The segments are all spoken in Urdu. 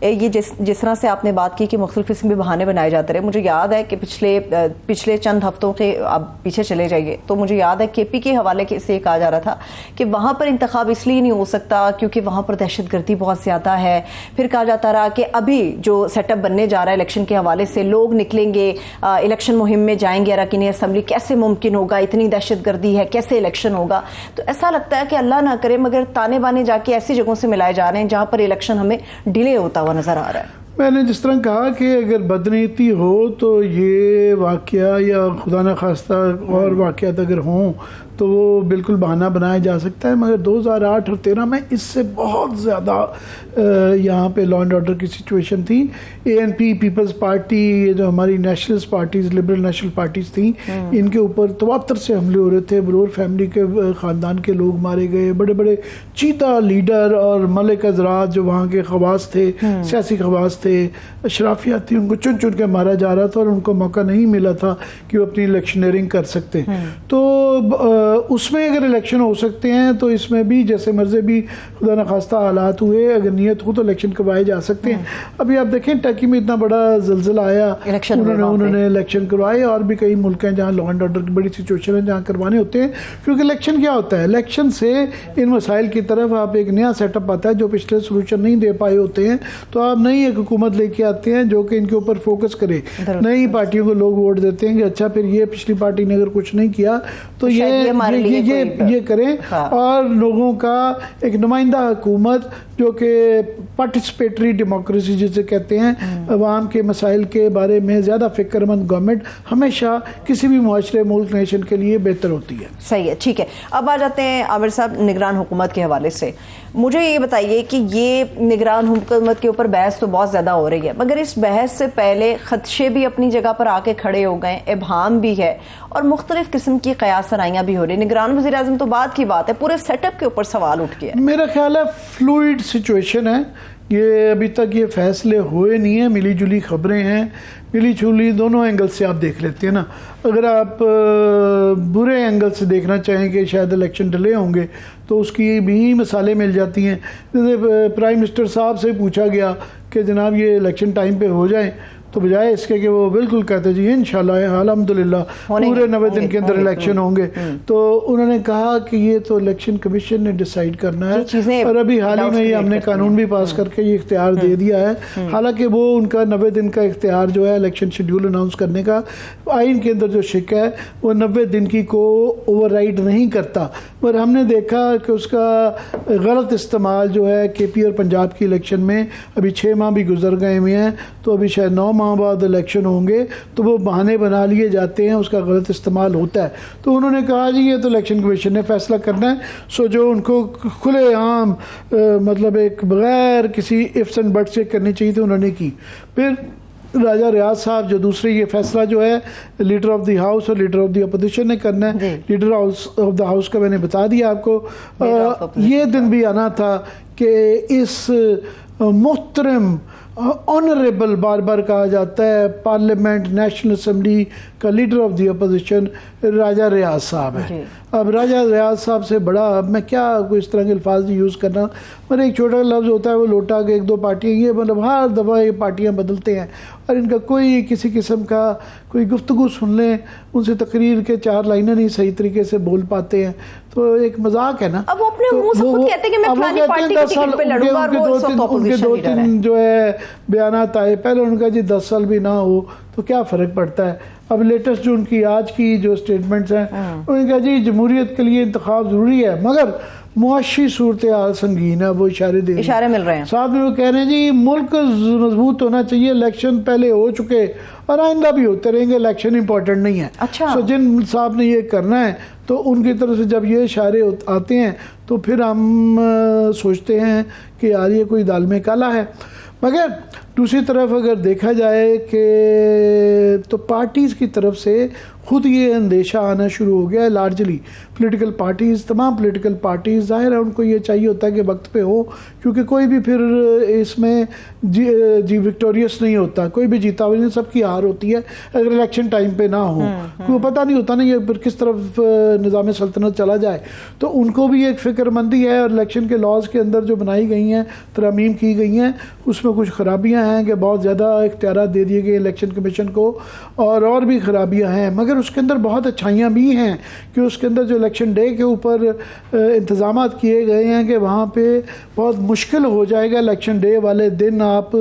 یہ جس طرح سے آپ نے بات کی کہ مختلف قسم کے بہانے بنائے جاتے رہے, مجھے یاد ہے کہ پچھلے چند ہفتوں کے آپ پیچھے چلے جائیے تو مجھے یاد ہے کے پی کے حوالے سے کہا جا رہا تھا کہ وہاں پر انتخاب اس لیے نہیں ہو سکتا کیونکہ وہاں پر دہشت گردی بہت زیادہ ہے. پھر کہا جاتا رہا کہ ابھی جو سیٹ اپ بننے جا رہا ہے الیکشن کے حوالے سے, لوگ نکلیں گے الیکشن مہم میں جائیں گے اراکین اسمبلی, کیسے ممکن ہوگا, اتنی دہشت گردی ہے, کیسے الیکشن ہوگا. تو ایسا لگتا ہے کہ اللہ نہ کرے مگر تانے بانے جا کے ایسی جگہوں سے ملائے جا رہے ہیں جہاں پر الیکشن ہمیں ڈیلے ہوتا ہوا نظر آ رہا ہے. میں نے جس طرح کہا کہ اگر بدنیتی ہو تو یہ واقعہ یا خدا نہ خواستہ اور واقعات اگر ہوں تو وہ بالکل بہانہ بنایا جا سکتا ہے, مگر 2008 اور 2013 میں اس سے بہت زیادہ یہاں پہ لا اینڈ آرڈر کی سچویشن تھی. اے این پی, پیپلز پارٹی, یہ جو ہماری nationalist parties, liberal national parties تھیں, ان کے اوپر تواتر سے حملے ہو رہے تھے. بلور فیملی کے خاندان کے لوگ مارے گئے, بڑے بڑے چیتا لیڈر اور ملک حضرات جو وہاں کے خواص تھے, سیاسی خواص تھے, اشرافیات تھی, ان کو چن چن کے مارا جا رہا تھا اور ان کو موقع نہیں ملا تھا کہ وہ اپنی الیکشنئرنگ کر سکتے. تو اس میں اگر الیکشن ہو سکتے ہیں تو اس میں بھی جیسے مرضی بھی خدا نخواستہ حالات ہوئے, اگر نیت ہو تو الیکشن کروائے جا سکتے ہیں. ابھی آپ دیکھیں ٹرکی میں اتنا بڑا زلزلہ آیا, انہوں نے الیکشن کروائے, اور بھی کئی ملک ہیں جہاں لا اینڈ آرڈر کی بڑی سچویشن ہے جہاں کروانے ہوتے ہیں. کیونکہ الیکشن کیا ہوتا ہے, الیکشن سے ان مسائل کی طرف آپ ایک نیا سیٹ اپ آتا ہے جو پچھلے سولوشن نہیں دے پائے ہوتے ہیں, تو آپ نئی ایک حکومت لے کے آتے ہیں جو کہ ان کے اوپر فوکس کرے. نئی پارٹیوں کو لوگ ووٹ دیتے ہیں کہ اچھا پھر یہ پچھلی پارٹی نے اگر کچھ نہیں کیا تو یہ کریں, اور لوگوں کا ایک نمائندہ حکومت جو کہ پارٹیسپیٹری ڈیموکریسی جسے کہتے ہیں, عوام کے مسائل کے بارے میں زیادہ فکر مند گورنمنٹ ہمیشہ کسی بھی معاشرے, ملک, نیشن کے لیے بہتر ہوتی ہے. صحیح ہے, ٹھیک ہے. اب آ جاتے ہیں عامر صاحب نگران حکومت کے حوالے سے. مجھے یہ بتائیے کہ یہ نگران حکومت کے اوپر بحث تو بہت زیادہ ہو رہی ہے, مگر اس بحث سے پہلے خدشے بھی اپنی جگہ پر آ کے کھڑے ہو گئے, ابہام بھی ہے اور مختلف قسم کی قیاس سرائیاں بھی ہو رہی ہیں. نگران وزیر اعظم تو بعد کی بات ہے, پورے سیٹ اپ کے اوپر سوال اٹھ گیا ہے. میرا خیال ہے فلوئڈ سچویشن ہے یہ, ابھی تک یہ فیصلے ہوئے نہیں ہیں, ملی جلی خبریں ہیں, ملی جلی دونوں اینگل سے آپ دیکھ لیتے ہیں نا. اگر آپ برے اینگل سے دیکھنا چاہیں کہ شاید الیکشن ڈیلے ہوں گے تو اس کی بھی مثالیں مل جاتی ہیں. جیسے پرائم منسٹر صاحب سے پوچھا گیا کہ جناب یہ الیکشن ٹائم پہ ہو جائیں, تو بجائے اس کے کہ وہ بالکل کہتے جی انشاءاللہ الحمدللہ پورے 90 دن کے اندر الیکشن ہوں گے, تو انہوں نے کہا کہ یہ تو الیکشن کمیشن نے ڈیسائیڈ کرنا ہے, اور ابھی حال ہی میں یہ ہم نے قانون بھی پاس کر کے یہ اختیار دے دیا ہے. حالانکہ وہ ان کا 90 دن کا اختیار جو ہے الیکشن شیڈیول اناؤنس کرنے کا, آئین کے اندر جو شک ہے وہ 90 دن کی کو اوور رائڈ نہیں کرتا. پر ہم نے دیکھا کہ اس کا غلط استعمال جو ہے کے پی اور پنجاب کی الیکشن میں, ابھی 6 ماہ بھی گزر گئے ہوئے ہیں, تو ابھی شاید 9 ماہ بعد الیکشن ہوں گے, تو وہ بہانے بنا لیے جاتے ہیں, اس کا غلط استعمال ہوتا ہے. تو انہوں نے کہا جی یہ تو الیکشن کمیشن نے فیصلہ کرنا ہے, سو جو ان کو کھلے عام مطلب ایک بغیر کسی ifs and buts سے کرنی چاہیے تھی انہوں نے کی. پھر راجہ ریاض صاحب جو دوسرے, یہ فیصلہ جو ہے لیڈر آف دی ہاؤس اور لیڈر آف دی اپوزیشن نے کرنا ہے. لیڈر آف دا ہاؤس کا میں نے بتا دیا آپ کو. یہ دن بھی آنا تھا کہ اس محترم آنریبل بار بار کہا جاتا ہے پارلیمنٹ نیشنل اسمبلی کا لیڈر آف دی اپوزیشن راجہ ریاض صاحب ہے. اب راجہ ریاض صاحب سے بڑا اب میں کیا کوئی اس طرح کے الفاظ یوز کرنا, مگر ایک چھوٹا لفظ ہوتا ہے وہ لوٹا کے 1-2 پارٹیاں, یہ مطلب ہر دفعہ یہ پارٹیاں بدلتے ہیں اور ان کا کوئی کسی قسم کا کوئی گفتگو سن لیں, ان سے تقریر کے 4 لائنیں نہیں صحیح طریقے سے بول پاتے ہیں, تو ایک مذاق ہے نا. اب وہ اپنے منہ سے خود کہتے ہیں کہ میں فلانی پارٹی کی ٹکٹ پہ لڑوں گا, اور وہ اس وقت اپوزیشن لیڈر ہیں. جو ہے بیانات آئے, پہلے ان کا جی 10 سال بھی نہ ہو تو کیا فرق پڑتا ہے. اب لیٹسٹ جو ان کی آج کی جو سٹیٹمنٹس ہیں, ان کا جی جمہوریت کے لیے انتخاب ضروری ہے مگر معاشی صورتحال سنگین ہے, وہ اشارے مل رہے ہیں. صاحب وہ کہہ رہے ہیں جی ملک مضبوط ہونا چاہیے, الیکشن پہلے ہو چکے اور آئندہ بھی ہوتے رہیں گے, الیکشن امپورٹنٹ نہیں ہے. اچھا, تو جن صاحب نے یہ کرنا ہے تو ان کی طرف سے جب یہ اشارے آتے ہیں تو پھر ہم سوچتے ہیں کہ یار یہ کوئی دال میں کالا ہے. مگر دوسری طرف اگر دیکھا جائے کہ تو پارٹیز کی طرف سے خود یہ اندیشہ آنا شروع ہو گیا ہے لارجلی پولیٹیکل پارٹیز، تمام پولیٹیکل پارٹیز، ظاہر ہے ان کو یہ چاہیے ہوتا ہے کہ وقت پہ ہو، کیونکہ کوئی بھی پھر اس میں جی وکٹوریس نہیں ہوتا، کوئی بھی جیتا ہوا نہیں، سب کی ہار ہوتی ہے اگر الیکشن ٹائم پہ نہ ہو، کیونکہ پتہ نہیں ہوتا نا یہ پھر کس طرف نظام سلطنت چلا جائے. تو ان کو بھی ایک فکر مندی ہے، اور الیکشن کے لاز کے اندر جو بنائی گئی ہیں، ترامیم کی گئی ہیں، اس میں کچھ خرابیاں ہیں کہ بہت زیادہ اختیارات دے دیے گئے الیکشن کمیشن کو، اور بھی خرابیاں ہیں، مگر اس کے اندر بہت اچھائیاں بھی ہیں کہ اس کے اندر جو الیکشن ڈے کے اوپر انتظامات کیے گئے ہیں کہ وہاں پہ بہت مشکل ہو جائے گا الیکشن ڈے والے دن آپ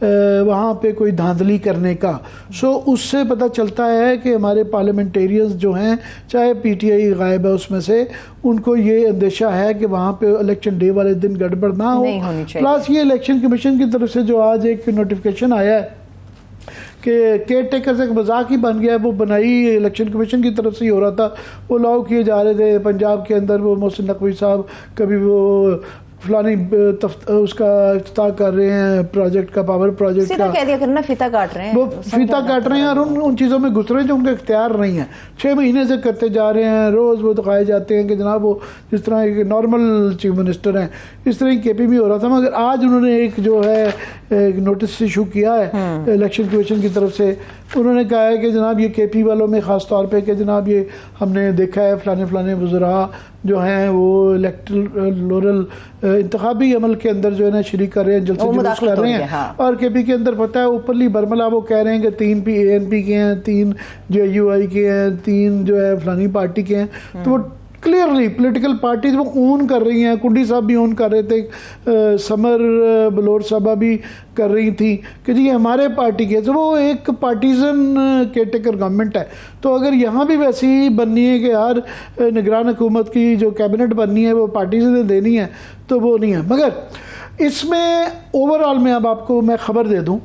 وہاں پہ کوئی دھاندلی کرنے کا. اس سے پتہ چلتا ہے کہ ہمارے پارلیمنٹیرینز جو ہیں، چاہے پی ٹی آئی غائب ہے اس میں سے، ان کو یہ اندیشہ ہے کہ وہاں پہ الیکشن ڈے والے دن گڑبڑ نہ ہو. پلس یہ الیکشن کمیشن کی طرف سے جو آج ایک نوٹیفیکیشن آیا ہے کہ کیئر ٹیکرز ایک مذاق ہی بن گیا ہے، وہ بنائی الیکشن کمیشن کی طرف سے ہی ہو رہا تھا، وہ لاؤ کیے جا رہے تھے پنجاب کے اندر. وہ محسن نقوی صاحب کبھی وہ فلانی اس کا افتتاح کر رہے ہیں پروجیکٹ کا، پاور پروجیکٹ کا، کہہ دیا کرنا فیتا کاٹ رہے ہیں، وہ فیتا کاٹ رہے ہیں، اور ان چیزوں میں گھس رہے ہیں جو ان کا اختیار نہیں ہے. 6 مہینے سے کرتے جا رہے ہیں، روز وہ دکھائے جاتے ہیں کہ جناب وہ جس طرح ایک نارمل چیف منسٹر ہیں، اس طرح کے پی بھی ہو رہا تھا. مگر آج انہوں نے ایک جو ہے نوٹس ایشو کیا ہے الیکشن کمیشن کی طرف سے. انہوں نے کہا ہے کہ جناب یہ کے پی والوں میں خاص طور پہ کہ جناب یہ ہم نے دیکھا ہے فلانے وزراء جو ہیں وہ الیکٹورل انتخابی عمل کے اندر جو ہے نا شریک کر رہے ہیں، جلسے جلوس کر رہے ہیں. اور کے پی کے اندر پتہ ہے اوپرلی برملا وہ کہہ رہے ہیں کہ 3 پی اے این پی کے ہیں، 3 جے یو آئی کے ہیں، 3 جو ہے فلانی پارٹی کے ہیں. تو وہ کلیئرلی پولیٹیکل پارٹیز وہ اون کر رہی ہیں. کنڈی صاحب بھی اون کر رہے تھے، سمر بلور صاحبہ بھی کر رہی تھی کہ جی یہ ہمارے پارٹی کے. تو وہ ایک پارٹیزن کیئر ٹیکر گورنمنٹ ہے. تو اگر یہاں بھی ویسی ہی بننی ہے کہ ہر نگران حکومت کی جو کیبنٹ بننی ہے وہ پارٹیز نے دینی ہے تو وہ نہیں ہے. مگر اس میں اوورآل میں اب آپ کو میں خبر دے دوں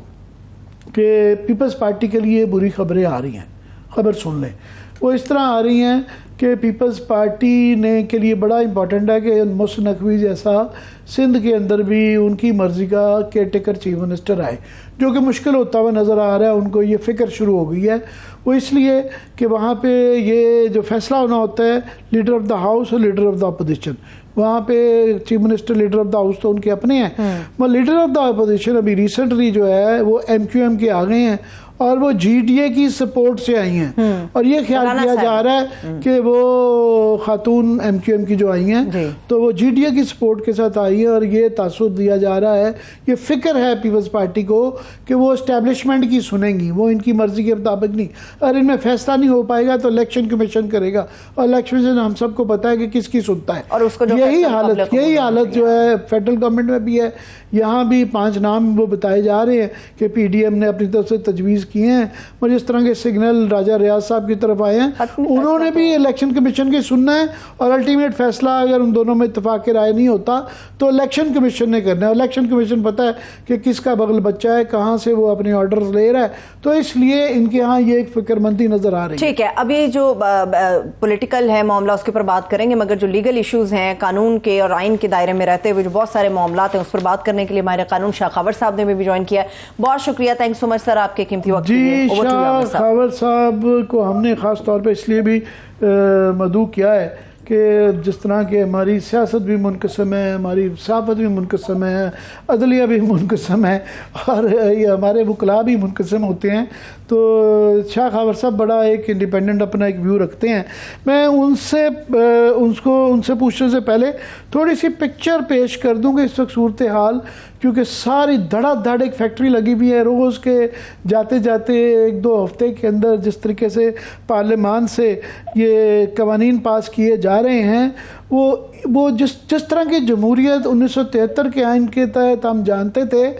کہ پیپلز پارٹی کے لیے بری خبریں آ رہی ہیں. خبر سن لیں. وہ اس طرح آ رہی ہیں کہ پیپلز پارٹی نے کے لیے بڑا امپورٹنٹ ہے کہ محسن نقوی جیسا سندھ کے اندر بھی ان کی مرضی کا کیئر ٹیکر چیف منسٹر آئے، جو کہ مشکل ہوتا ہوا نظر آ رہا ہے. ان کو یہ فکر شروع ہو گئی ہے. وہ اس لیے کہ وہاں پہ یہ جو فیصلہ ہونا ہوتا ہے لیڈر آف دا ہاؤس اور لیڈر آف دا اپوزیشن، وہاں پہ chief minister leader of the house تو ان کے اپنے ہیں، وہ لیڈر آف دا اپوزیشن ابھی ریسنٹلی جو ہے وہ ایم کیو ایم کے آ گئے ہیں، اور وہ جی ڈی اے کی سپورٹ سے آئی ہیں. اور یہ خیال کیا جا رہا ہے کہ وہ خاتون ایم کیو ایم کی جو آئی ہیں تو وہ جی ڈی اے کی سپورٹ کے ساتھ آئی ہے. اور یہ تاثر دیا جا رہا ہے، یہ فکر ہے پیپلز پارٹی کو کہ وہ اسٹیبلشمنٹ کی سنیں گی، وہ ان کی مرضی کے مطابق نہیں. اگر ان میں فیصلہ نہیں ہو پائے گا تو الیکشن کمیشن کرے گا، اور الیکشن کمیشن ہم سب کو پتہ ہے کہ کس کی سنتا ہے. اور یہی حالت جو ہے فیڈرل گورنمنٹ میں بھی ہے. یہاں بھی 5 نام وہ بتائے جا رہے ہیں کہ پی ڈی ایم نے اپنی طرف سے تجویز کیے ہیں، اور جس طرح کے سگنل راجہ ریاض صاحب کی طرف آئے ہیں انہوں نے بھی الیکشن کمیشن کی سننا ہے. اور الٹیمیٹ فیصلہ اگر ان دونوں میں اتفاق رائے نہیں ہوتا تو الیکشن کمیشن نے کرنا ہے. الیکشن کمیشن پتہ ہے کہ کس کا بغل بچہ ہے، کہاں سے وہ اپنے آرڈرز لے رہا ہے. تو اس لیے ان کے ہاں یہ ایک فکر مندی نظر آ رہی ہے. ٹھیک ہے، ابھی جو پولیٹیکل ہے معاملہ اس کے اوپر بات کریں گے، مگر جو لیگل ایشوز ہیں قانون کے اور آئین کے دائرے میں رہتے ہوئے جو بہت سارے معاملات ہیں اس پر بات کرنے کے لیے ہمارے قانون شاہ خاور صاحب نے بھی جوائن کیا ہے. بہت شکریہ، تھینک سو مچ سر آپ کے قیمتی وقت. جی شاہ خاور صاحب کو ہم نے خاص طور پہ اس لیے بھی مدعو کیا ہے کہ جس طرح کہ ہماری سیاست بھی منقسم ہے، ہماری صحافت بھی منقسم ہے، عدلیہ بھی منقسم ہے، اور یہ ہمارے وکلاء بھی منقسم ہوتے ہیں. تو شاہ خاور صاحب بڑا ایک انڈیپینڈنٹ اپنا ایک ویو رکھتے ہیں. میں ان سے پوچھنے سے پہلے تھوڑی سی پکچر پیش کر دوں کہ اس وقت صورتحال، کیونکہ ساری دھڑا دھڑ ایک فیکٹری لگی ہوئی ہے. روز کے جاتے جاتے 1-2 ہفتے کے اندر جس طریقے سے پارلیمان سے یہ قوانین پاس کیے جا رہے ہیں، وہ جس طرح کی جمہوریت 1973 کے آئین کے تحت ہم جانتے تھے،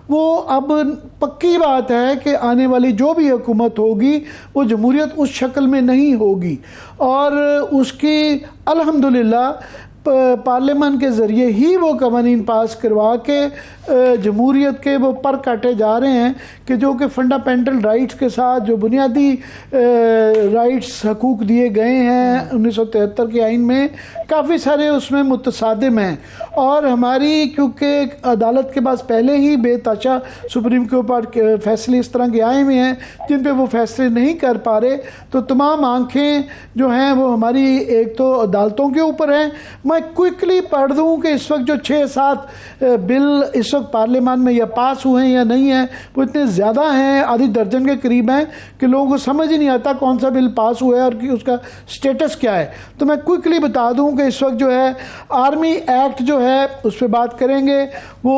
وہ اب پکی بات ہے کہ آنے والی جو بھی حکومت ہوگی وہ جمہوریت اس شکل میں نہیں ہوگی. اور اس کی الحمدللہ پارلیمان کے ذریعے ہی وہ قوانین پاس کروا کے جمہوریت کے وہ پر کاٹے جا رہے ہیں کہ جو کہ فنڈامنٹل رائٹس کے ساتھ جو بنیادی رائٹس حقوق دیے گئے ہیں 1973 کے آئین میں، کافی سارے اس میں متصادم ہیں. اور ہماری کیونکہ عدالت کے پاس پہلے ہی بے تحاشا سپریم کے اوپر فیصلے اس طرح کے آئے ہوئے ہیں جن پہ وہ فیصلے نہیں کر پا رہے، تو تمام آنکھیں جو ہیں وہ ہماری ایک تو عدالتوں کے اوپر ہیں. میں کوئکلی پڑھ دوں کہ اس وقت جو 6-7 بل اس وقت پارلیمان میں یا پاس ہوئے ہیں یا نہیں ہیں، وہ اتنے زیادہ ہیں، آدھی درجن کے قریب ہیں کہ لوگوں کو سمجھ ہی نہیں آتا کون سا بل پاس ہوا ہے اور اس کا سٹیٹس کیا ہے. تو میں کوئکلی بتا دوں کہ اس وقت جو ہے آرمی ایکٹ جو ہے اس پہ بات کریں گے، وہ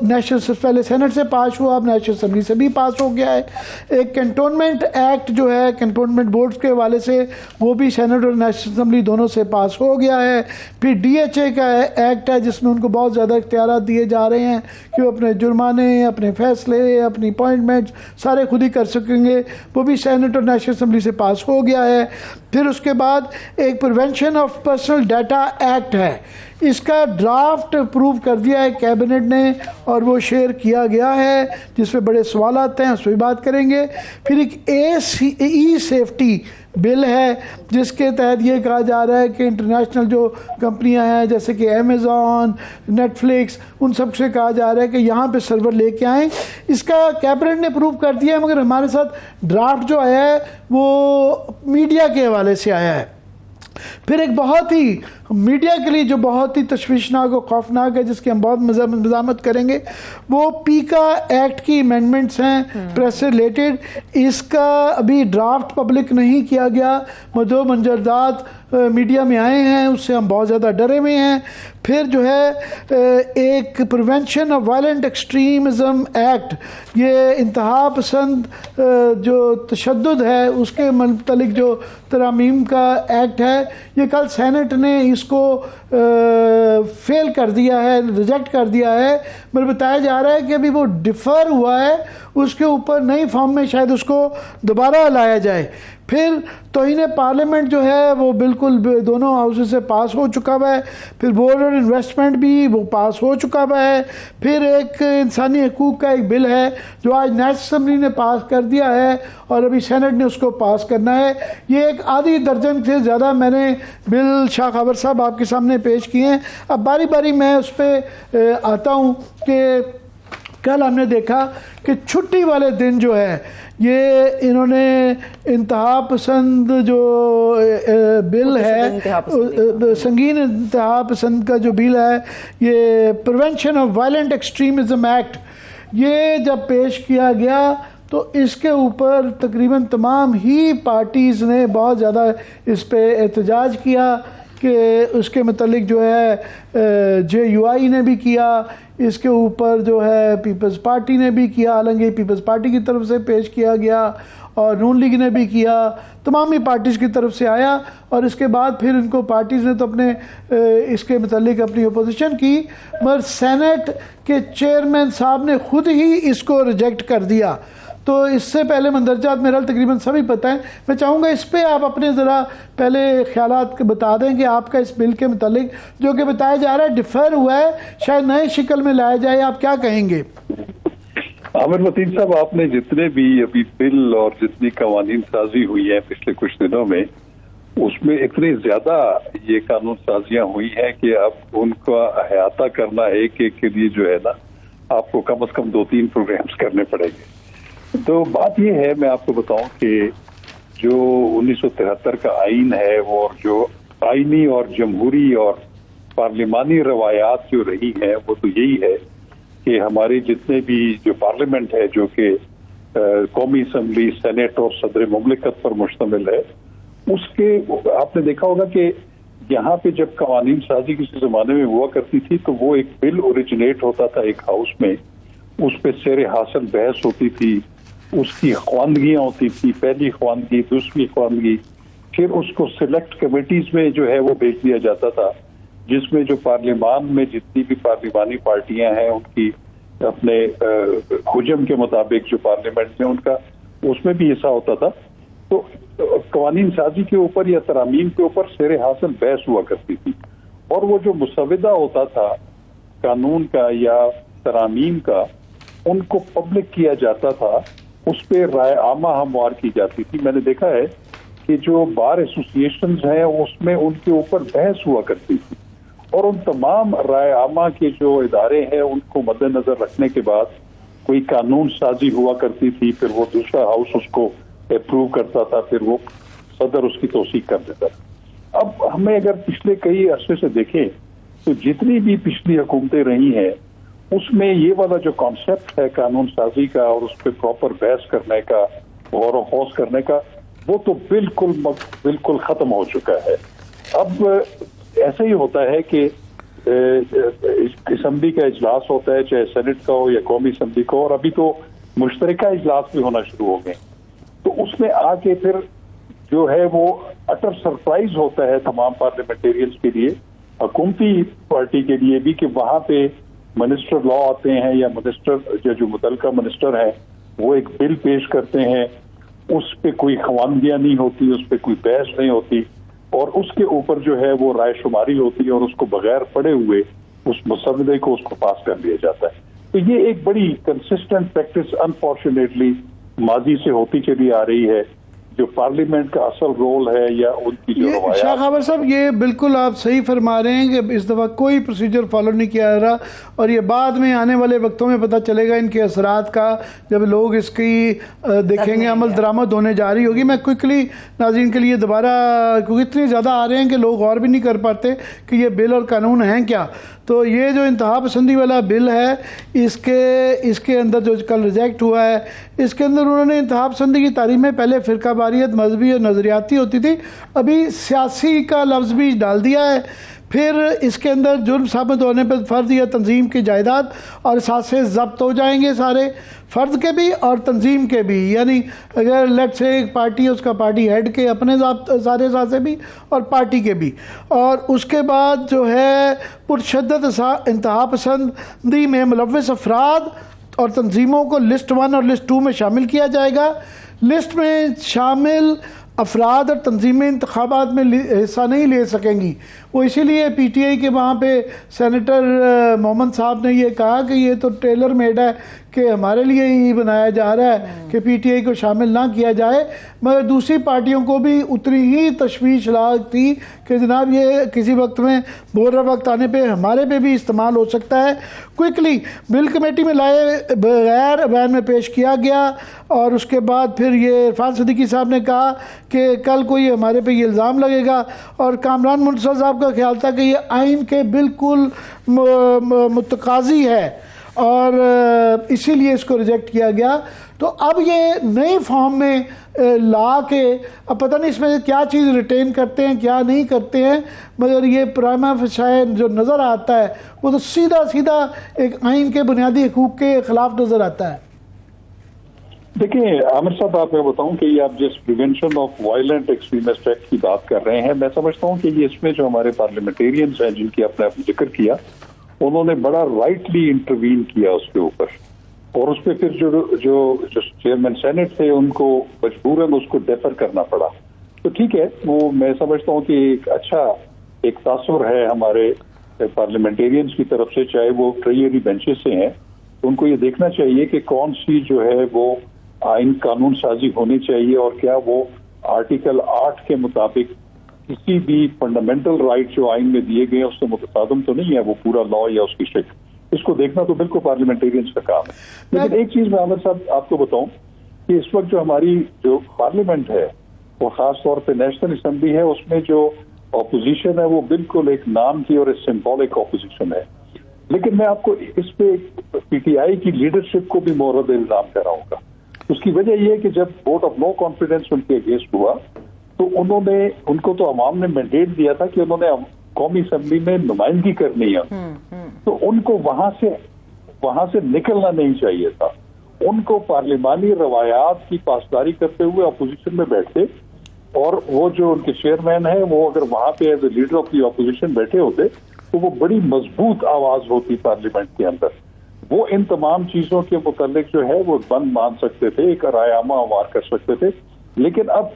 نیشنل پہلے سینٹ سے پاس ہوا، اب نیشنل اسمبلی سے بھی پاس ہو گیا ہے. ایک کنٹونمنٹ ایکٹ جو ہے کنٹونمنٹ بورڈز کے حوالے سے، وہ بھی سینٹ اور نیشنل اسمبلی دونوں سے پاس ہو گیا ہے. پھر DHA کا ایکٹ ہے جس میں ان کو بہت زیادہ اختیارات دیے جا رہے ہیں کہ وہ اپنے جرمانے، اپنے فیصلے، اپنی اپوائنٹمنٹس سارے خود ہی کر سکیں گے، وہ بھی سینٹ اور نیشنل اسمبلی سے پاس ہو گیا ہے. پھر اس کے بعد ایک prevention of personal data act ہے، اس کا ڈرافٹ اپروو کر دیا ہے کیبنٹ نے اور وہ شیئر کیا گیا ہے، جس پہ بڑے سوالات ہیں، اس پہ بات کریں گے. پھر ایک ای سیفٹی بل ہے جس کے تحت یہ کہا جا رہا ہے کہ انٹرنیشنل جو کمپنیاں ہیں جیسے کہ امیزون، نیٹ فلکس، ان سب سے کہا جا رہا ہے کہ یہاں پہ سرور لے کے آئیں. اس کا کیبنٹ نے اپروو کر دیا ہے، مگر ہمارے ساتھ ڈرافٹ جو آیا ہے وہ میڈیا کے حوالے سے آیا ہے. پھر ایک بہت ہی میڈیا کے لیے جو بہت ہی تشویشناک اور خوفناک ہے، جس کی ہم بہت مزاحمت کریں گے، وہ پیکا ایکٹ کی امینڈمنٹس ہیں پریس سے ریلیٹڈ. اس کا ابھی ڈرافٹ پبلک نہیں کیا گیا، جو منظردات میڈیا میں آئے ہیں اس سے ہم بہت زیادہ ڈرے ہوئے ہیں. پھر جو ہے ایک prevention of violent extremism act, یہ انتہا پسند جو تشدد ہے اس کے متعلق جو ترامیم کا ایکٹ ہے، یہ کل سینٹ نے اس کو فیل کر دیا ہے، ریجیکٹ کر دیا ہے. مگر بتایا جا رہا ہے کہ ابھی وہ ڈیفر ہوا ہے، اس کے اوپر نئی فارم میں شاید اس کو دوبارہ لایا جائے. پھر توہین پارلیمنٹ جو ہے وہ بالکل دونوں ہاؤسز سے پاس ہو چکا ہوا ہے. پھر بورڈر انویسٹمنٹ بھی وہ پاس ہو چکا ہوا ہے. پھر ایک انسانی حقوق کا ایک بل ہے جو آج نیشنل اسمبلی نے پاس کر دیا ہے اور ابھی سینٹ نے اس کو پاس کرنا ہے. یہ ایک آدھی درجن سے زیادہ میں نے بل شاہ خاور صاحب آپ کے سامنے پیش کیے ہیں. اب باری باری میں اس پہ آتا ہوں کہ کل ہم نے دیکھا کہ چھٹی والے دن جو ہے یہ انہوں نے انتہا پسند جو بل ہے، سنگین انتہا پسند کا جو بل ہے، یہ prevention of violent extremism act, یہ جب پیش کیا گیا تو اس کے اوپر تقریباً تمام ہی پارٹیز نے بہت زیادہ اس پہ احتجاج کیا کہ اس کے متعلق جو ہے JUI نے بھی کیا، اس کے اوپر جو ہے پیپلز پارٹی نے بھی کیا، حالانکہ پیپلز پارٹی کی طرف سے پیش کیا گیا، اور نون لیگ نے بھی کیا، تمام ہی پارٹیز کی طرف سے آیا. اور اس کے بعد پھر ان کو پارٹیز نے تو اپنے اس کے متعلق اپنی اپوزیشن کی، مگر سینٹ کے چیئرمین صاحب نے خود ہی اس کو ریجیکٹ کر دیا. تو اس سے پہلے مندرجات میرا تقریباً سبھی پتہ ہیں. میں چاہوں گا اس پہ آپ اپنے ذرا پہلے خیالات بتا دیں کہ آپ کا اس بل کے متعلق جو کہ بتایا جا رہا ہے ڈیفر ہوا ہے، شاید نئے شکل میں لایا جائے، آپ کیا کہیں گے؟ عامر متین صاحب، آپ نے جتنے بھی ابھی بل اور جتنی قوانین سازی ہوئی ہیں پچھلے کچھ دنوں میں، اس میں اتنی زیادہ یہ قانون سازیاں ہوئی ہیں کہ اب ان کا احاطہ کرنا ایک ایک کے لیے جو ہے نا آپ کو کم از کم 2-3 پروگرامز کرنے پڑیں گے. تو بات یہ ہے، میں آپ کو بتاؤں کہ جو 1973 کا آئین ہے، وہ جو آئینی اور جمہوری اور پارلیمانی روایات جو رہی ہیں وہ تو یہی ہے کہ ہماری جتنے بھی جو پارلیمنٹ ہے جو کہ قومی اسمبلی، سینٹ اور صدر مملکت پر مشتمل ہے، اس کے آپ نے دیکھا ہوگا کہ یہاں پہ جب قوانین سازی کسی زمانے میں ہوا کرتی تھی تو وہ ایک بل اوریجنیٹ ہوتا تھا ایک ہاؤس میں، اس پہ سیر حاصل بحث ہوتی تھی، اس کی خواندگیاں ہوتی تھی، پہلی خواندگی، دوسری خواندگی، پھر اس کو سلیکٹ کمیٹیز میں جو ہے وہ بھیج دیا جاتا تھا، جس میں جو پارلیمان میں جتنی بھی پارلیمانی پارٹیاں ہیں ان کی اپنے حجم کے مطابق جو پارلیمنٹ میں ان کا اس میں بھی حصہ ہوتا تھا. تو قوانین سازی کے اوپر یا ترامیم کے اوپر سیر حاصل بحث ہوا کرتی تھی، اور وہ جو مسودہ ہوتا تھا قانون کا یا ترامیم کا ان کو پبلک کیا جاتا تھا، اس پہ رائے عامہ ہموار کی جاتی تھی. میں نے دیکھا ہے کہ جو بار ایسوسیشنز ہیں اس میں ان کے اوپر بحث ہوا کرتی تھی، اور ان تمام رائے عامہ کے جو ادارے ہیں ان کو مد نظر رکھنے کے بعد کوئی قانون سازی ہوا کرتی تھی، پھر وہ دوسرا ہاؤس اس کو اپروو کرتا تھا، پھر وہ صدر اس کی توثیق کر دیتا تھا. اب ہمیں اگر پچھلے کئی عرصے سے دیکھیں تو جتنی بھی پچھلی حکومتیں رہی ہیں اس میں یہ والا جو کانسیپٹ ہے قانون سازی کا اور اس پہ پراپر بحث کرنے کا، غور و خوض کرنے کا، وہ تو بالکل ختم ہو چکا ہے. اب ایسا ہی ہوتا ہے کہ اسمبلی کا اجلاس ہوتا ہے، چاہے سینٹ کا ہو یا قومی اسمبلی کا ہو، اور ابھی تو مشترکہ اجلاس بھی ہونا شروع ہو گئے، تو اس میں آ کے پھر جو ہے وہ اٹر سرپرائز ہوتا ہے تمام پارلیمنٹیرینز کے لیے، حکومتی پارٹی کے لیے بھی، کہ وہاں پہ منسٹر لا آتے ہیں یا منسٹر جو متعلقہ منسٹر ہیں وہ ایک بل پیش کرتے ہیں، اس پہ کوئی خواندگیاں نہیں ہوتی، اس پہ کوئی بحث نہیں ہوتی، اور اس کے اوپر جو ہے وہ رائے شماری ہوتی ہے اور اس کو بغیر پڑھے ہوئے اس مسودے کو اس کو پاس کر لیا جاتا ہے. تو یہ ایک بڑی کنسسٹنٹ پریکٹس انفارچونیٹلی ماضی سے ہوتی چلی آ رہی ہے، جو پارلیمنٹ کا اصل رول ہے یا ان کی جو روایات. شاہ خاور صاحب، یہ بالکل آپ صحیح فرما رہے ہیں کہ اس دفعہ کوئی پروسیجر فالو نہیں کیا جا رہا، اور یہ بعد میں آنے والے وقتوں میں پتہ چلے گا ان کے اثرات کا، جب لوگ اس کی دیکھیں گے، عمل درآمد ہونے جا رہی ہوگی. میں کوئکلی ناظرین کے لیے دوبارہ، کیونکہ اتنے زیادہ آ رہے ہیں کہ لوگ غور بھی نہیں کر پاتے کہ یہ بل اور قانون ہیں کیا. تو یہ جو انتہا پسندی والا بل ہے، اس کے اندر جو کل ریجیکٹ ہوا ہے، اس کے اندر انہوں نے انتہا پسندی کی تعریف میں پہلے فرقہ واریت مذہبی اور نظریاتی ہوتی تھی، ابھی سیاسی کا لفظ بھی ڈال دیا ہے. پھر اس کے اندر جرم ثابت ہونے پر فرد یا تنظیم کی جائیداد اور اثاثے ضبط ہو جائیں گے، سارے فرد کے بھی اور تنظیم کے بھی. یعنی اگر لیٹ سے ایک پارٹی ہے، اس کا پارٹی ہیڈ کے اپنے سارے اثاثے بھی اور پارٹی کے بھی. اور اس کے بعد جو ہے پرشدت انتہا پسندی میں ملوث افراد اور تنظیموں کو لسٹ 1 اور لسٹ 2 میں شامل کیا جائے گا. لسٹ میں شامل افراد اور تنظیمیں انتخابات میں حصہ نہیں لے سکیں گی. وہ اسی لیے پی ٹی آئی کے وہاں پہ سینیٹر محمد صاحب نے یہ کہا کہ یہ تو ٹیلر میڈ ہے کہ ہمارے لیے ہی بنایا جا رہا ہے کہ پی ٹی آئی کو شامل نہ کیا جائے. مگر دوسری پارٹیوں کو بھی اتنی ہی تشویش لاحق تھی کہ جناب یہ کسی وقت میں بورا وقت آنے پہ ہمارے پہ بھی استعمال ہو سکتا ہے. کوئکلی بل کمیٹی میں لائے بغیر بیان میں پیش کیا گیا، اور اس کے بعد پھر یہ عرفان صدیقی صاحب نے کہا کہ کل کوئی ہمارے پہ یہ الزام لگے گا، اور کامران منصر صاحب کا خیال تھا کہ یہ آئین کے بالکل متقاضی ہے اور اسی لیے اس کو ریجیکٹ کیا گیا. تو اب یہ نئی فارم میں لا کے اب پتہ نہیں اس میں کیا چیز ریٹین کرتے ہیں کیا نہیں کرتے ہیں، مگر یہ پرائما فیسیئے جو نظر آتا ہے وہ تو سیدھا ایک آئین کے بنیادی حقوق کے خلاف نظر آتا ہے. دیکھیں عامر صاحب، آپ میں بتاؤں کہ یہ آپ جس prevention of violent extremist act کی بات کر رہے ہیں، میں سمجھتا ہوں کہ یہ اس میں جو ہمارے پارلیمنٹیرینز ہیں جن کی آپ نے ذکر کیا، انہوں نے بڑا رائٹلی انٹروین کیا اس کے اوپر، اور اس پہ پھر جو چیئرمین سینٹ تھے ان کو مجبوراً اس کو ڈیفر کرنا پڑا. تو ٹھیک ہے، وہ میں سمجھتا ہوں کہ ایک اچھا ایک تاثر ہے ہمارے پارلیمنٹیرینز کی طرف سے، چاہے وہ ٹریئری بینچز سے ہیں، ان کو یہ دیکھنا چاہیے کہ کون سی جو ہے وہ آئین قانون سازی ہونی چاہیے، اور کیا وہ آرٹیکل 8 کے مطابق کسی بھی فنڈامنٹل رائٹ جو آئین میں دیے گئے ہیں اس سے متصادم تو نہیں ہے وہ پورا لا یا اس کی شکل. اس کو دیکھنا تو بالکل پارلیمنٹیرینز کا کام ہے. لیکن ایک چیز میں عامر صاحب آپ کو بتاؤں کہ اس وقت جو ہماری جو پارلیمنٹ ہے وہ خاص طور پہ نیشنل اسمبلی ہے، اس میں جو اپوزیشن ہے وہ بالکل ایک نام کی اور ایک سمبولک اپوزیشن ہے. لیکن میں آپ کو اس پہ پی ٹی آئی کی لیڈرشپ کو بھی مورد الزام کراؤں گا. اس کی وجہ یہ ہے کہ جب ووٹ آف نو کانفیڈنس ان کے اگینسٹ ہوا تو ان کو تو عوام نے مینڈیٹ دیا تھا کہ انہوں نے قومی اسمبلی میں نمائندگی کرنی ہے، تو ان کو وہاں سے نکلنا نہیں چاہیے تھا. ان کو پارلیمانی روایات کی پاسداری کرتے ہوئے اپوزیشن میں بیٹھتے، اور وہ جو ان کے چیئرمین ہیں وہ اگر وہاں پہ as a leader of the opposition بیٹھے ہوتے تو وہ بڑی مضبوط آواز ہوتی پارلیمنٹ کے اندر. وہ ان تمام چیزوں کے متعلق جو ہے وہ بند مان سکتے تھے، ایک رائے عامہ ہموار کر سکتے تھے. لیکن اب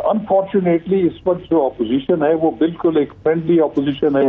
انفارچونیٹلی اس وقت جو اپوزیشن ہے وہ بالکل ایک فرینڈلی اپوزیشن ہے،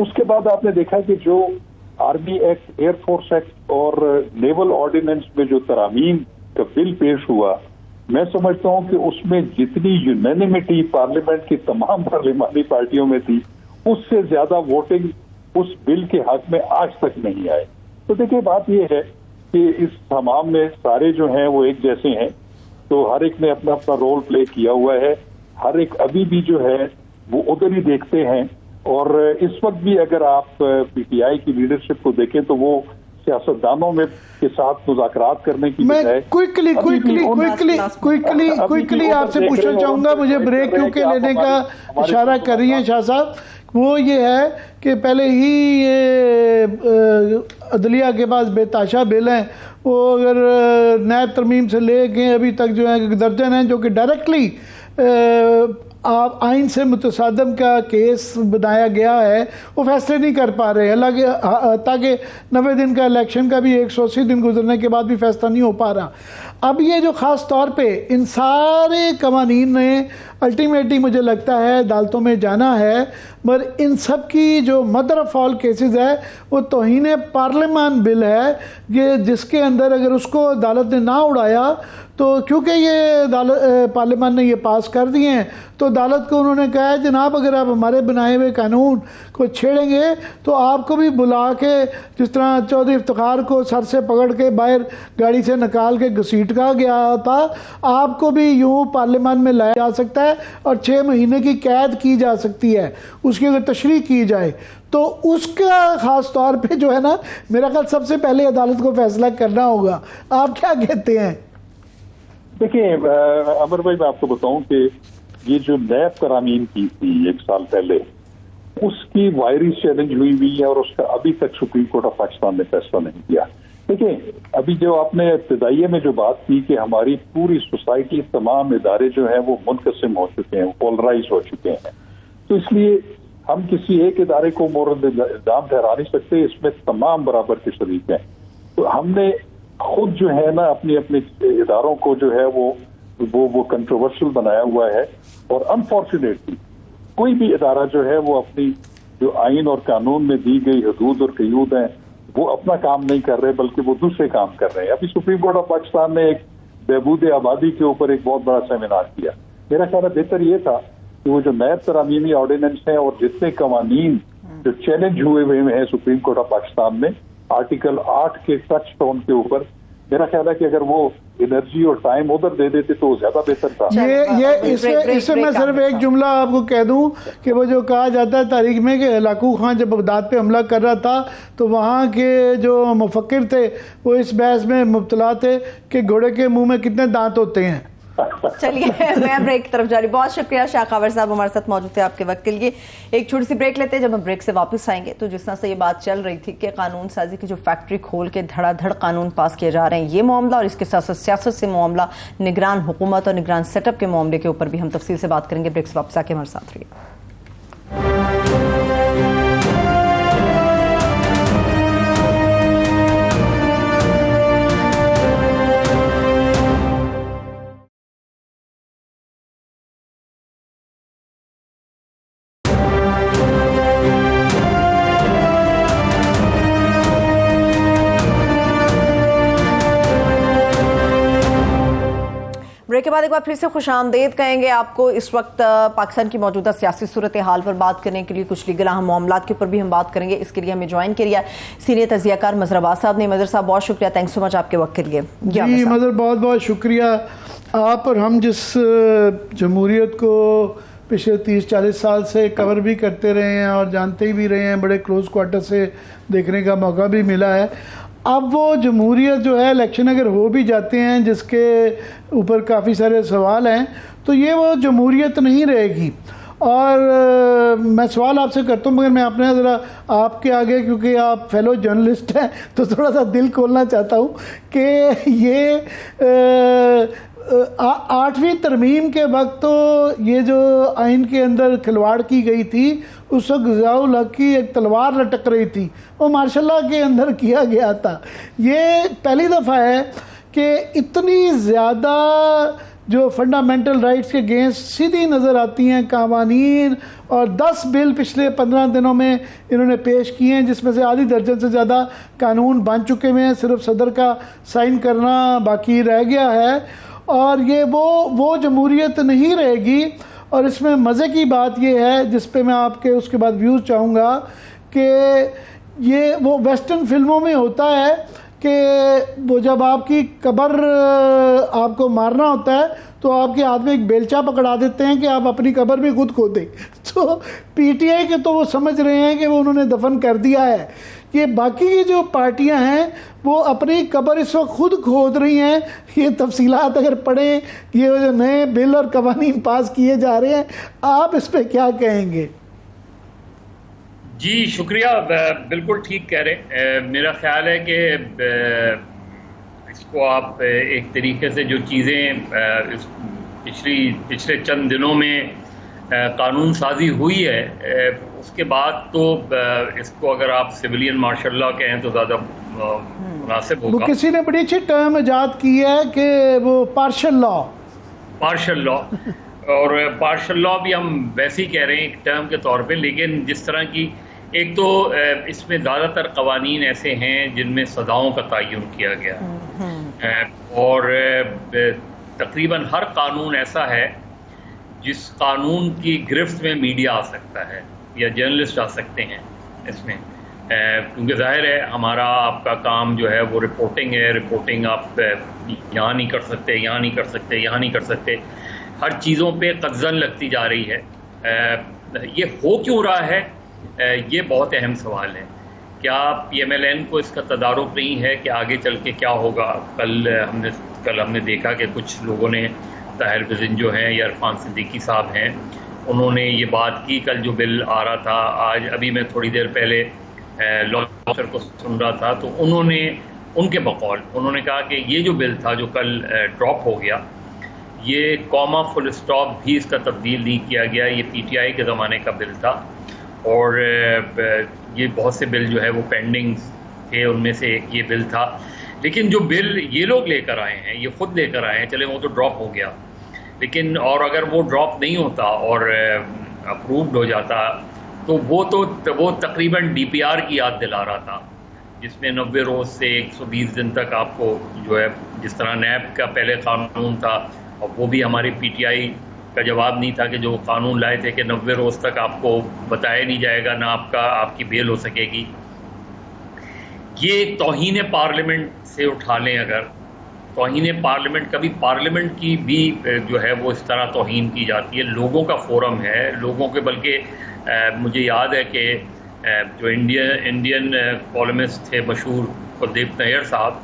اس کے بعد آپ نے دیکھا کہ جو army act, air force act اور نیول آرڈیننس میں جو ترامیم کا بل پیش ہوا، میں سمجھتا ہوں کہ اس میں جتنی یونینیمٹی پارلیمنٹ کی تمام پارلیمانی پارٹیوں میں تھی، اس سے زیادہ ووٹنگ اس بل کے حق میں آج تک نہیں آئے. تو دیکھیں بات یہ ہے کہ اس تمام میں سارے جو ہیں وہ ایک جیسے ہیں، تو ہر ایک نے اپنا اپنا رول پلے کیا ہوا ہے. ہر ایک ابھی بھی جو ہے وہ ادھر ہی دیکھتے ہیں. اور اس وقت بھی اگر آپ پی ٹی آئی کی لیڈرشپ کو دیکھیں تو وہ سیاستدانوں میں کے ساتھ مذاکرات کرنے کی میں بجائے کوئکلی آپ سے پوچھنا چاہوں گا، مجھے بریک کیونکہ لینے کا اشارہ کر رہی ہیں شاہ صاحب، وہ یہ ہے کہ پہلے ہی یہ عدلیہ کے پاس بے تحاشا بل ہیں، وہ اگر نیب ترمیم سے لے کے ابھی تک جو ہے درجن ہیں جو کہ ڈائریکٹلی آپ آئین سے متصادم کا کیس بنایا گیا ہے، وہ فیصلے نہیں کر پا رہے. تاکہ 90 دن کا الیکشن کا بھی 180 دن گزرنے کے بعد بھی فیصلہ نہیں ہو پا رہا. اب یہ جو خاص طور پہ ان سارے قوانین نے الٹیمیٹلی مجھے لگتا ہے عدالتوں میں جانا ہے، مگر ان سب کی جو مدر آف آل کیسز ہے وہ توہین پارلیمان بل ہے، یہ جس کے اندر اگر اس کو عدالت نے نہ اڑایا تو کیونکہ یہ پارلیمان نے یہ پاس کر دیے ہیں تو عدالت کو انہوں نے کہا ہے جناب اگر آپ ہمارے بنائے ہوئے قانون کو چھیڑیں گے تو آپ کو بھی بلا کے، جس طرح چودھری افتخار کو سر سے پکڑ کے باہر گاڑی سے نکال کے گھسیٹ کا گیا تھا، آپ کو بھی یوں پارلیمان میں لایا جا سکتا ہے اور 6 مہینے کی قید کی جا سکتی ہے اس کی اگر تشریح کی جائے. تو اس کا خاص طور پہ جو ہے نا میرا خیال سب سے پہلے عدالت کو فیصلہ کرنا ہوگا. آپ کیا کہتے ہیں؟ دیکھیں عمر بھائی، میں آپ کو بتاؤں کہ یہ جو نیب ترامیم کی تھی 1 سال پہلے، اس کی وائرس چیلنج ہوئی ہے اور اس کا ابھی تک سپریم کورٹ آف پاکستان نے فیصلہ نہیں کیا. دیکھیں ابھی جو آپ نے ابتدائیے میں جو بات کی کہ ہماری پوری سوسائٹی، تمام ادارے جو ہیں وہ منقسم ہو چکے ہیں، پولرائز ہو چکے ہیں، تو اس لیے ہم کسی ایک ادارے کو مورد الزام ٹھہرا نہیں سکتے، اس میں تمام برابر کے شریک ہیں. تو ہم نے خود جو ہے نا اپنے اداروں کو جو ہے وہ کنٹروورشل بنایا ہوا ہے. اور انفارچونیٹلی کوئی بھی ادارہ جو ہے وہ اپنی جو آئین اور قانون میں دی گئی حدود اور قیود ہیں وہ اپنا کام نہیں کر رہے بلکہ وہ دوسرے کام کر رہے ہیں. ابھی سپریم کورٹ آف پاکستان نے ایک بہبود آبادی کے اوپر ایک بہت بڑا سیمینار کیا. میرا خیال ہے بہتر یہ تھا کہ وہ جو نیب ترمیمی آرڈیننس ہیں اور جتنے قوانین جو چیلنج ہوئے ہیں سپریم کورٹ آف پاکستان میں آرٹیکل 8 کے ٹچ ٹون کے اوپر، میرا خیال ہے کہ اگر وہ انرجی اور ٹائم ادھر دے دیتے تو زیادہ بہتر تھا. اس سے میں صرف ایک جملہ آپ کو کہہ دوں کہ وہ جو کہا جاتا ہے تاریخ میں کہ ہلاکو خان جب بغداد پہ حملہ کر رہا تھا تو وہاں کے جو مفکر تھے وہ اس بحث میں مبتلا تھے کہ گھوڑے کے منہ میں کتنے دانت ہوتے ہیں. چلیے میں بریک کی طرف جا رہی. بہت شکریہ شاہ خاور صاحب ہمارے ساتھ موجود تھے. آپ کے وقت کے لیے ایک چھوٹی سی بریک لیتے ہیں. جب ہم بریک سے واپس آئیں گے تو جس طرح سے یہ بات چل رہی تھی کہ قانون سازی کی جو فیکٹری کھول کے دھڑا دھڑ قانون پاس کیے جا رہے ہیں، یہ معاملہ اور اس کے ساتھ ساتھ سیاست سے معاملہ، نگران حکومت اور نگران سیٹ اپ کے معاملے کے اوپر بھی ہم تفصیل سے بات کریں گے. بریک سے واپس آ کے ہمارے ساتھ رہیے. بریک کے بعد ایک بار پھر سے خوش آمدید کہیں گے آپ کو. اس وقت پاکستان کی موجودہ سیاسی صورتحال پر بات کرنے کے لیے کچھ لیگل اہم معاملات کے اوپر بھی ہم بات کریں گے. اس کے لیے ہمیں جوائن کیا سینئر تجزیہ کار مظہر عباس صاحب نے. مظہر صاحب بہت شکریہ، تھینکس سو مچ آپ کے وقت کے لیے. جی مظہر بہت بہت شکریہ. آپ اور ہم جس جمہوریت کو پچھلے 30-40 سال سے کور بھی کرتے رہے ہیں اور جانتے بھی رہے ہیں، بڑے کلوز کوارٹر سے دیکھنے کا موقع بھی ملا ہے، اب وہ جمہوریت جو ہے الیکشن اگر ہو بھی جاتے ہیں جس کے اوپر کافی سارے سوال ہیں تو یہ وہ جمہوریت نہیں رہے گی. اور میں سوال آپ سے کرتا ہوں مگر میں اپنے ذرا آپ کے آگے کیونکہ آپ فیلو جرنلسٹ ہیں تو تھوڑا سا دل کھولنا چاہتا ہوں کہ یہ 8ویں ترمیم کے وقت تو یہ جو آئین کے اندر کھلواڑ کی گئی تھی اس وقت ضیاء الحق کی ایک تلوار لٹک رہی تھی، وہ ماشاء اللہ کے اندر کیا گیا تھا. یہ پہلی دفعہ ہے کہ اتنی زیادہ جو فنڈامنٹل رائٹس کے اگینسٹ سیدھی نظر آتی ہیں قوانین، اور 10 بل پچھلے 15 دنوں میں انہوں نے پیش کیے ہیں، جس میں سے آدھی درجن سے زیادہ قانون بن چکے ہوئے ہیں، صرف صدر کا سائن کرنا باقی رہ گیا ہے. اور یہ وہ جمہوریت نہیں رہے گی. اور اس میں مزے کی بات یہ ہے، جس پہ میں آپ کے اس کے بعد ویوز چاہوں گا، کہ یہ وہ ویسٹرن فلموں میں ہوتا ہے کہ وہ جب آپ کی قبر آپ کو مارنا ہوتا ہے تو آپ کے ہاتھ میں ایک بیلچہ پکڑا دیتے ہیں کہ آپ اپنی قبر میں خود کھودیں. تو پی ٹی آئی کے تو وہ سمجھ رہے ہیں کہ وہ انہوں نے دفن کر دیا ہے. یہ باقی کی جو پارٹیاں ہیں وہ اپنی قبر اس وقت خود کھود رہی ہیں. یہ تفصیلات اگر پڑھیں، یہ جو نئے بل اور قوانین پاس کیے جا رہے ہیں، آپ اس پہ کیا کہیں گے؟ جی شکریہ، بالکل ٹھیک کہہ رہے. میرا خیال ہے کہ اس کو آپ ایک طریقے سے جو چیزیں پچھلے چند دنوں میں قانون سازی ہوئی ہے، اس کے بعد تو اس کو اگر آپ سویلین مارشل لا کہیں تو زیادہ مناسب ہوگا. وہ کسی نے بڑی اچھی ٹرم ایجاد کی ہے کہ وہ پارشل لا اور پارشل لا بھی ہم ویسے ہی کہہ رہے ہیں ایک ٹرم کے طور پہ. لیکن جس طرح کی ایک تو اس میں زیادہ تر قوانین ایسے ہیں جن میں سزاؤں کا تعین کیا گیا، اور تقریباً ہر قانون ایسا ہے جس قانون کی گرفت میں میڈیا آ سکتا ہے یا جرنلسٹ آ سکتے ہیں اس میں، کیونکہ ظاہر ہے ہمارا آپ کا کام جو ہے وہ رپورٹنگ ہے. رپورٹنگ آپ یہاں نہیں کر سکتے، یہاں نہیں کر سکتے، یہاں نہیں کر سکتے. ہر چیزوں پہ قدزن لگتی جا رہی ہے. یہ ہو کیوں رہا ہے؟ یہ بہت اہم سوال ہے. کیا پی ایم ایل این کو اس کا تدارک نہیں ہے کہ آگے چل کے کیا ہوگا؟ کل ہم نے دیکھا کہ کچھ لوگوں نے، طاہر وزن جو ہیں یا عرفان صدیقی صاحب ہیں، انہوں نے یہ بات کی. کل جو بل آ رہا تھا، ابھی میں تھوڑی دیر پہلے لا آفیسر کو سن رہا تھا، تو ان کے بقول انہوں نے کہا کہ یہ جو بل تھا جو کل ڈراپ ہو گیا، یہ کوما فل اسٹاپ بھی اس کا تبدیل نہیں کیا گیا. یہ پی ٹی آئی کے زمانے کا بل تھا، اور یہ بہت سے بل جو ہے وہ پینڈنگ تھے، ان میں سے ایک یہ بل تھا. لیکن جو بل یہ لوگ لے کر آئے ہیں، یہ خود لے کر آئے ہیں، چلے وہ تو ڈراپ ہو گیا، لیکن اور اگر وہ ڈراپ نہیں ہوتا اور اپرووڈ ہو جاتا تو وہ تقریباً ڈی پی آر کی یاد دلا رہا تھا، جس میں 90 روز سے 120 دن تک آپ کو جو ہے، جس طرح نیب کا پہلے قانون تھا، اور وہ بھی ہماری پی ٹی آئی کا جواب نہیں تھا کہ جو قانون لائے تھے کہ 90 روز تک آپ کو بتایا نہیں جائے گا، نہ آپ کی بیل ہو سکے گی. یہ توہین پارلیمنٹ سے اٹھا لیں. اگر توہین پارلیمنٹ، کبھی پارلیمنٹ کی بھی جو ہے وہ اس طرح توہین کی جاتی ہے. لوگوں کا فورم ہے، لوگوں کے، بلکہ مجھے یاد ہے کہ جو انڈین کالمسٹ تھے مشہور کلدیپ نیر صاحب،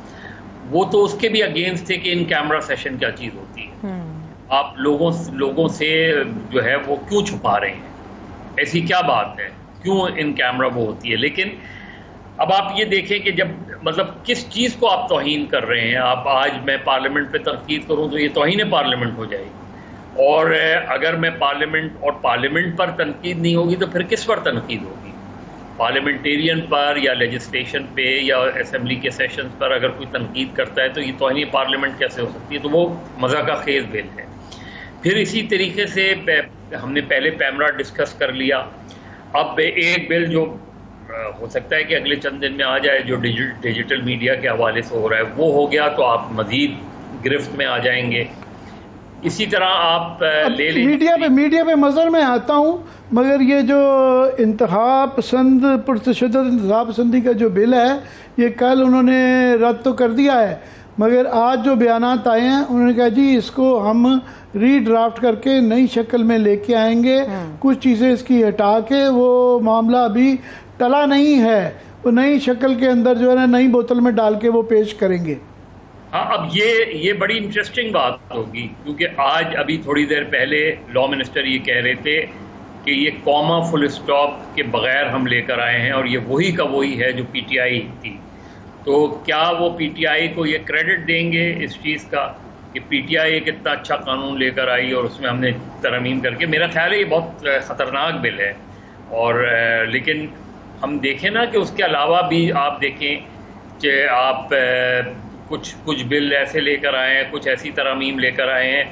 وہ تو اس کے بھی اگینسٹ تھے کہ ان کیمرہ سیشن کیا چیز ہوتی ہے. آپ لوگوں سے جو ہے وہ کیوں چھپا رہے ہیں؟ ایسی کیا بات ہے؟ کیوں ان کیمرہ وہ ہوتی ہے؟ لیکن اب آپ یہ دیکھیں کہ جب مطلب کس چیز کو آپ توہین کر رہے ہیں. آپ آج میں پارلیمنٹ پہ تنقید کروں تو یہ توہین پارلیمنٹ ہو جائے گی، اور اگر میں پارلیمنٹ پر تنقید نہیں ہوگی تو پھر کس پر تنقید ہوگی؟ پارلیمنٹیرین پر یا لیجسلیشن پہ یا اسمبلی کے سیشنز پر اگر کوئی تنقید کرتا ہے تو یہ توہین پارلیمنٹ کیسے ہو سکتی ہے؟ تو وہ مزاق خیز بل ہے. پھر اسی طریقے سے ہم نے پہلے پیمرا ڈسکس کر لیا. اب ایک بل جو ہو سکتا ہے کہ اگلے چند دن میں آ جائے، جو ڈیجیٹل میڈیا کے حوالے سے ہو رہا ہے، وہ ہو گیا تو آپ مزید گرفت میں آ جائیں گے. اسی طرح آپ لے لیں میڈیا پہ مظہر میں آتا ہوں، مگر یہ جو انتہا پسند پرتشدد انتہا پسندی کا جو بل ہے، یہ کل انہوں نے رد تو کر دیا ہے، مگر آج جو بیانات آئے ہیں انہوں نے کہا جی اس کو ہم ری ڈرافٹ کر کے نئی شکل میں لے کے آئیں گے، کچھ چیزیں اس کی ہٹا کے. وہ معاملہ ابھی ٹلا نہیں ہے، وہ نئی شکل کے اندر جو ہے نا نئی بوتل میں ڈال کے وہ پیش کریں گے. ہاں، اب یہ بڑی انٹرسٹنگ بات ہوگی، کیونکہ آج ابھی تھوڑی دیر پہلے لا منسٹر یہ کہہ رہے تھے کہ یہ کوما فل اسٹاپ کے بغیر ہم لے کر آئے ہیں، اور یہ وہی کا وہی ہے جو پی ٹی آئی تھی. تو کیا وہ پی ٹی آئی کو یہ کریڈٹ دیں گے اس چیز کا کہ پی ٹی آئی ایک اتنا اچھا قانون لے کر آئی اور اس میں ہم نے ترمیم کر کے؟ میرا خیال ہے یہ بہت خطرناک بل ہے. اور لیکن ہم دیکھیں نا کہ اس کے علاوہ بھی آپ دیکھیں کہ آپ کچھ بل ایسے لے کر آئے ہیں، کچھ ایسی ترامیم لے کر آئے ہیں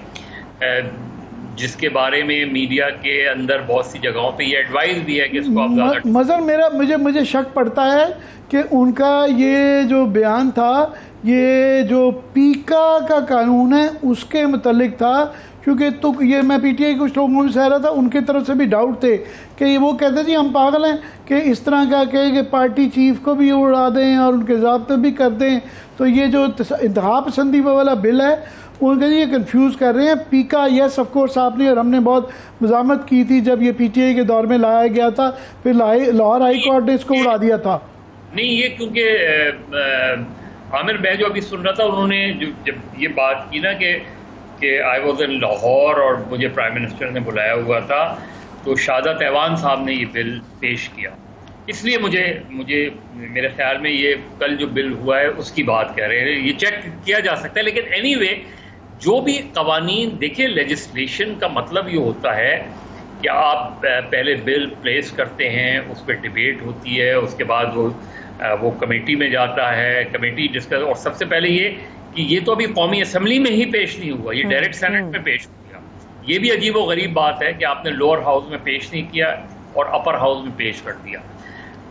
جس کے بارے میں میڈیا کے اندر بہت سی جگہوں پہ یہ ایڈوائز بھی ہے کہ اس کو آپ زیادہ مظہر مجھے شک پڑتا ہے کہ ان کا یہ جو بیان تھا یہ جو پیکا کا قانون ہے اس کے متعلق تھا، کیونکہ تو یہ میں پی ٹی آئی کچھ لوگوں سے سہ رہا تھا، ان کی طرف سے بھی ڈاؤٹ تھے کہ وہ کہتے جی ہم پاگل ہیں کہ اس طرح کا کہ پارٹی چیف کو بھی اڑا دیں اور ان کے ضابطے بھی کر دیں، تو یہ جو انتہا پسندی والا بل ہے ان کے یہ کنفیوز کر رہے ہیں۔ پیکا یس آف کورس آپ نے اور ہم نے بہت مزاحمت کی تھی جب یہ پی ٹی آئی کے دور میں لایا گیا تھا، پھر لاہور ہائی کورٹ نے اس کو اڑا دیا تھا۔ نہیں، یہ کیونکہ عامر میں جو ابھی سن رہا تھا انہوں نے جب یہ بات کی نا کہ آئی واز ان لاہور اور مجھے پرائم منسٹر نے بلایا ہوا تھا، تو شہادت ایوان صاحب نے یہ بل پیش کیا، اس لیے مجھے میرے خیال میں یہ کل جو بل ہوا ہے اس کی بات کہہ رہے ہیں، یہ چیک کیا جا سکتا ہے۔ لیکن اینی وے جو بھی قوانین دیکھیں، لیجسلیشن کا مطلب یہ ہوتا ہے کہ آپ پہلے بل پلیس کرتے ہیں، اس پہ ڈیبیٹ ہوتی ہے، اس کے بعد وہ کمیٹی میں جاتا ہے، کمیٹی ڈسکس، اور سب سے پہلے یہ کہ یہ تو ابھی قومی اسمبلی میں ہی پیش نہیں ہوا، یہ ڈائریکٹ سینٹ میں پیش ہو گیا۔ یہ بھی عجیب و غریب بات ہے کہ آپ نے لوور ہاؤس میں پیش نہیں کیا اور اپر ہاؤس میں پیش کر دیا۔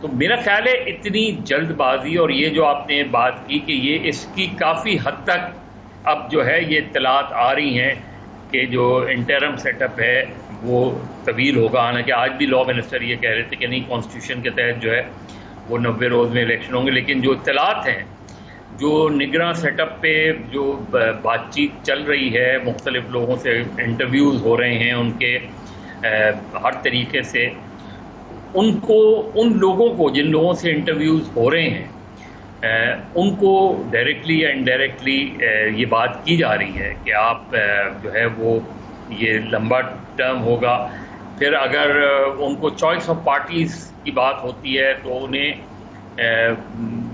تو میرا خیال ہے اتنی جلد بازی، اور یہ جو آپ نے بات کی کہ یہ اس کی کافی حد تک اب جو ہے یہ اطلاعات آ رہی ہیں کہ جو انٹرم سیٹ اپ ہے وہ طویل ہوگا، حالانکہ آج بھی لا منسٹر یہ کہہ رہے تھے کہ نہیں، کانسٹیٹیوشن کے تحت جو ہے وہ 90 روز میں الیکشن ہوں گے، لیکن جو اطلاعات ہیں، جو نگراں سیٹ اپ پہ جو بات چیت چل رہی ہے، مختلف لوگوں سے انٹرویوز ہو رہے ہیں ان کے ہر طریقے سے، ان لوگوں کو جن لوگوں سے انٹرویوز ہو رہے ہیں ان کو ڈائریکٹلی یا انڈائریکٹلی یہ بات کی جا رہی ہے کہ آپ جو ہے وہ یہ لمبا ٹرم ہوگا۔ پھر اگر ان کو چوائس آف پارٹیز کی بات ہوتی ہے تو انہیں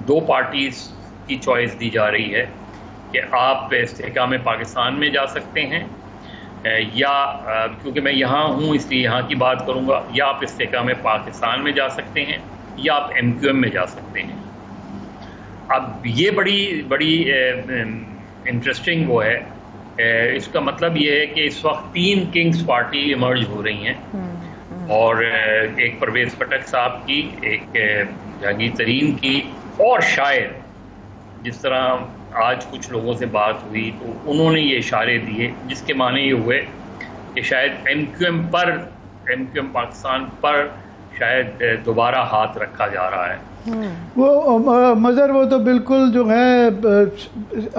2 پارٹیز کی چوائس دی جا رہی ہے کہ آپ استحکام پاکستان میں جا سکتے ہیں، یا کیونکہ میں یہاں ہوں اس لیے یہاں کی بات کروں گا، یا آپ استحکام پاکستان میں جا سکتے ہیں یا آپ ایم کیو ایم میں جا سکتے ہیں۔ اب یہ بڑی انٹرسٹنگ وہ ہے، اس کا مطلب یہ ہے کہ اس وقت 3 کنگز پارٹی ایمرج ہو رہی ہیں، اور ایک پرویز پٹک صاحب کی، ایک جہانگیر ترین کی، اور شاید جس طرح آج کچھ لوگوں سے بات ہوئی تو انہوں نے یہ اشارے دیے جس کے معنی یہ ہوئے کہ شاید ایم کیو ایم پاکستان پر شاید دوبارہ ہاتھ رکھا جا رہا ہے۔ وہ مظہر وہ تو بالکل جو ہے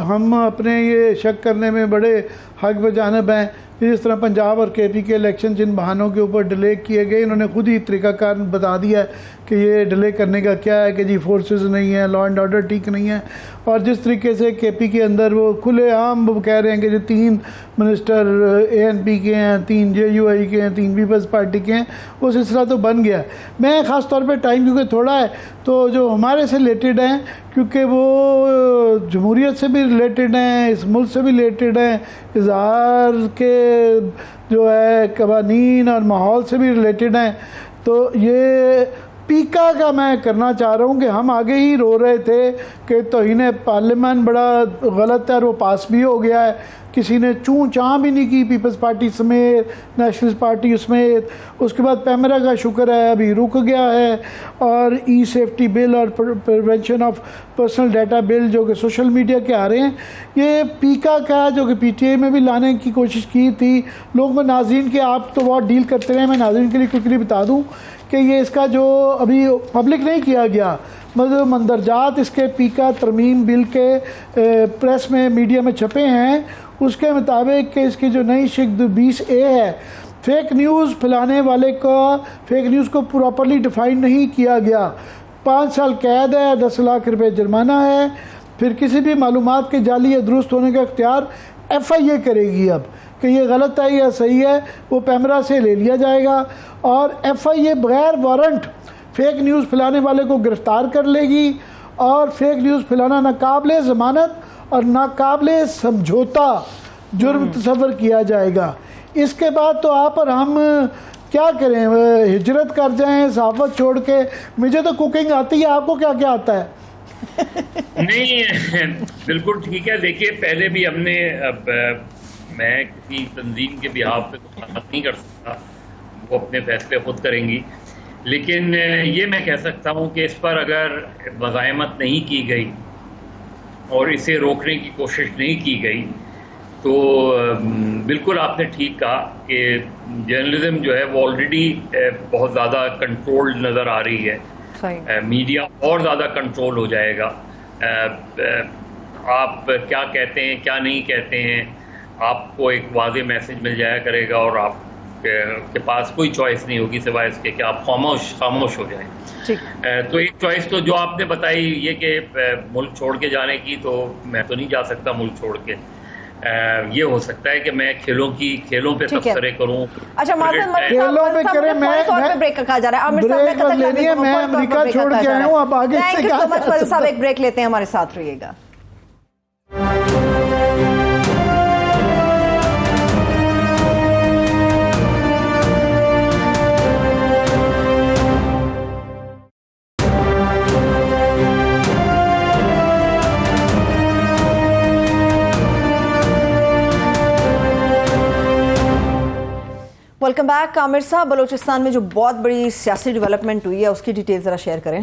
ہم اپنے یہ شک کرنے میں بڑے حق بجانب ہیں، جس طرح پنجاب اور کے پی کے الیکشن جن بہانوں کے اوپر ڈیلے کیے گئے، انہوں نے خود ہی طریقہ کار بتا دیا ہے کہ یہ ڈیلے کرنے کا کیا ہے، کہ جی فورسز نہیں ہیں، لا اینڈ آرڈر ٹھیک نہیں ہے، اور جس طریقے سے کے پی کے اندر وہ کھلے عام وہ کہہ رہے ہیں کہ جو 3 منسٹر اے این پی کے ہیں، 3 جے یو آئی کے ہیں، 3 پیپلز پارٹی کے ہیں، وہ سلسلہ تو بن گیا ہے۔ میں خاص طور پہ ٹائم کیونکہ تھوڑا ہے تو جو ہمارے سے ریلیٹڈ ہیں، کیونکہ وہ جمہوریت سے بھی ریلیٹڈ ہیں، اس ملک سے بھی ریلیٹڈ ہیں، اظہار کے جو ہے قوانین اور ماحول سے بھی ریلیٹڈ ہیں، تو یہ پیکا کا میں کرنا چاہ رہا ہوں کہ ہم آگے ہی رو رہے تھے کہ توہین پارلیمان بڑا غلط ہے اور وہ پاس بھی ہو گیا ہے، کسی نے چون چاں بھی نہیں کی، پیپلز پارٹی سمیت، نیشنلسٹ پارٹی سمیت۔ اس کے بعد پیمرا کا شکر ہے ابھی رک گیا ہے، اور ای سیفٹی بل اور پریونشن آف پرسنل ڈیٹا بل جو کہ سوشل میڈیا کے آ رہے ہیں، یہ پیکا کا جو کہ پی ٹی آئی میں بھی لانے کی کوشش کی تھی لوگوں، ناظرین کے آپ تو بہت ڈیل کرتے رہے، میں ناظرین کے لیے کوئکلی بتا دوں کہ یہ اس کا جو ابھی پبلک نہیں کیا گیا، مطلب مندرجات اس کے پیکا ترمیم بل کے پریس میں میڈیا میں چھپے ہیں، اس کے مطابق کہ اس کی جو نئی شکل 20A ہے، فیک نیوز پھیلانے والے کو فیک نیوز کو پراپرلی ڈیفائن نہیں کیا گیا، 5 سال قید ہے، 10 لاکھ روپے جرمانہ ہے، پھر کسی بھی معلومات کے جعلی یا درست ہونے کا اختیار FIA کرے گی اب کہ یہ غلط ہے یا صحیح ہے، وہ پیمرا سے لے لیا جائے گا، اور FIA بغیر وارنٹ فیک نیوز پھیلانے والے کو گرفتار کر لے گی، اور فیک نیوز پھیلانا ناقابل ضمانت اور ناقابل سمجھوتا جرم تصور کیا جائے گا۔ اس کے بعد تو آپ اور ہم کیا کریں، ہجرت کر جائیں صحافت چھوڑ کے۔ مجھے تو کوکنگ آتی ہے، آپ کو کیا کیا آتا ہے؟ نہیں بالکل ٹھیک ہے۔ دیکھیے پہلے بھی ہم نے اب میں کسی تنظیم کے بہاف پہ بات نہیں کر سکتا، وہ اپنے فیصلے خود کریں گی. لیکن یہ میں کہہ سکتا ہوں کہ اس پر اگر مزاحمت نہیں کی گئی اور اسے روکنے کی کوشش نہیں کی گئی تو بالکل آپ نے ٹھیک کہا کہ جرنلزم جو ہے وہ آلریڈی بہت زیادہ کنٹرولڈ نظر آ رہی ہے. میڈیا اور زیادہ کنٹرول ہو جائے گا. آپ کیا کہتے ہیں کیا نہیں کہتے ہیں، آپ کو ایک واضح میسج مل جایا کرے گا اور آپ کے پاس کوئی چوائس نہیں ہوگی سوائے اس کے کہ آپ خاموش ہو جائیں. تو ایک چوائس تو جو آپ نے بتائی یہ کہ ملک چھوڑ کے جانے کی، تو میں تو نہیں جا سکتا ملک چھوڑ کے. یہ ہو سکتا ہے کہ میں کھیلوں پہ تبصرے کروں. اچھا کھیلوں پہ کریں، بریک کہا جا رہا ہے. میں امریکہ چھوڑ کے آیا ہوں، اب آگے سے کیا صاحب ایک بریک لیتے ہیں، ہمارے ساتھ رہیے گا. Welcome back. عامر صاحب، بلوچستان میں جو بہت بڑی سیاسی ڈیولپمنٹ ہوئی ہے اس کی ڈیٹیل ذرا شیئر کریں.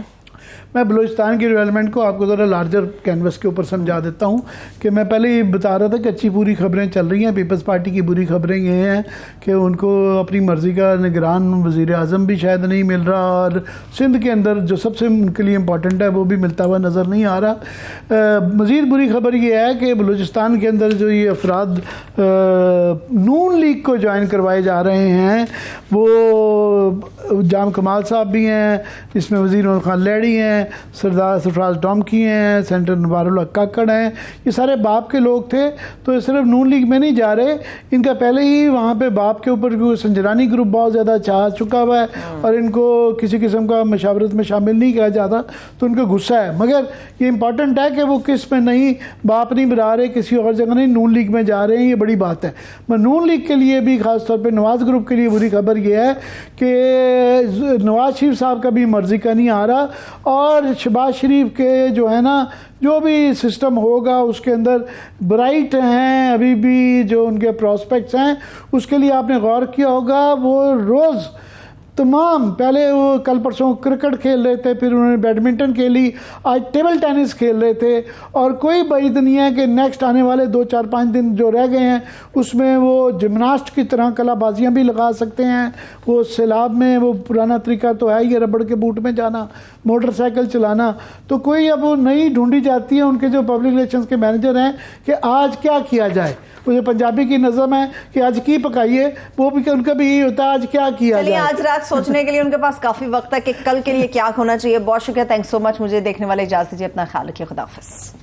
میں بلوچستان کی ڈیولپمنٹ کو آپ کو ذرا لارجر کینوس کے اوپر سمجھا دیتا ہوں کہ میں پہلے ہی بتا رہا تھا کہ اچھی بری خبریں چل رہی ہیں. پیپلز پارٹی کی بری خبریں یہ ہیں کہ ان کو اپنی مرضی کا نگران وزیر اعظم بھی شاید نہیں مل رہا، اور سندھ کے اندر جو سب سے ان کے لیے امپورٹنٹ ہے وہ بھی ملتا ہوا نظر نہیں آ رہا. مزید بری خبر یہ ہے کہ بلوچستان کے اندر جو یہ افراد نون لیگ کو جوائن کروائے جا رہے ہیں، وہ جام کمال صاحب بھی ہیں، اس میں وزیر محمد خان لیڈی ہیں، سردار سرفراز ڈومکی ہیں، سینٹر نوار الحق کاکڑ ہیں. یہ سارے باپ کے لوگ تھے. تو یہ صرف نون لیگ میں نہیں جا رہے، ان کا پہلے ہی وہاں پہ باپ کے اوپر سنجرانی گروپ بہت زیادہ چاہ چکا ہوا ہے اور ان کو کسی قسم کا مشاورت میں شامل نہیں کیا جاتا، تو ان کا غصہ ہے. مگر یہ امپورٹنٹ ہے کہ وہ کس میں نہیں، باپ نہیں بنا رہے، کسی اور جگہ نہیں، نون لیگ میں جا رہے ہیں. یہ بڑی بات ہے. نون لیگ کے لیے بھی خاص طور پہ نواز گروپ کے لیے بری خبر یہ ہے کہ نواز شریف صاحب کا بھی مرضی کا نہیں آ رہا، اور شہباز شریف کے جو ہے نا جو بھی سسٹم ہوگا اس کے اندر برائٹ ہیں ابھی بھی جو ان کے پراسپیکٹس ہیں. اس کے لیے آپ نے غور کیا ہوگا وہ روز تمام، پہلے وہ کل پرسوں کرکٹ کھیل رہے تھے، پھر انہوں نے بیڈمنٹن کھیلی، آج ٹیبل ٹینس کھیل رہے تھے، اور کوئی بعید نہیں ہے کہ نیکسٹ آنے والے 2-4-5 دن جو رہ گئے ہیں اس میں وہ جمناسٹ کی طرح کلا بازیاں بھی لگا سکتے ہیں. وہ سیلاب میں وہ پرانا طریقہ تو ہے یہ ربڑ کے بوٹ میں جانا، موٹر سائیکل چلانا. تو کوئی اب وہ نئی ڈھونڈی جاتی ہے ان کے جو پبلک ریلیشنز کے مینیجر ہیں کہ آج کیا کیا جائے. وہ جو پنجابی کی نظم ہے کہ آج کی پکائیے، وہ بھی ان کا بھی یہی ہوتا ہے آج کیا کیا جائے. آج رات سوچنے کے لیے ان کے پاس کافی وقت ہے کہ کل کے لیے کیا ہونا چاہیے. بہت شکریہ، تھینکس سو مچ. مجھے دیکھنے والے اجازت دیجیے، اپنا خیال رکھیے. خدا حافظ.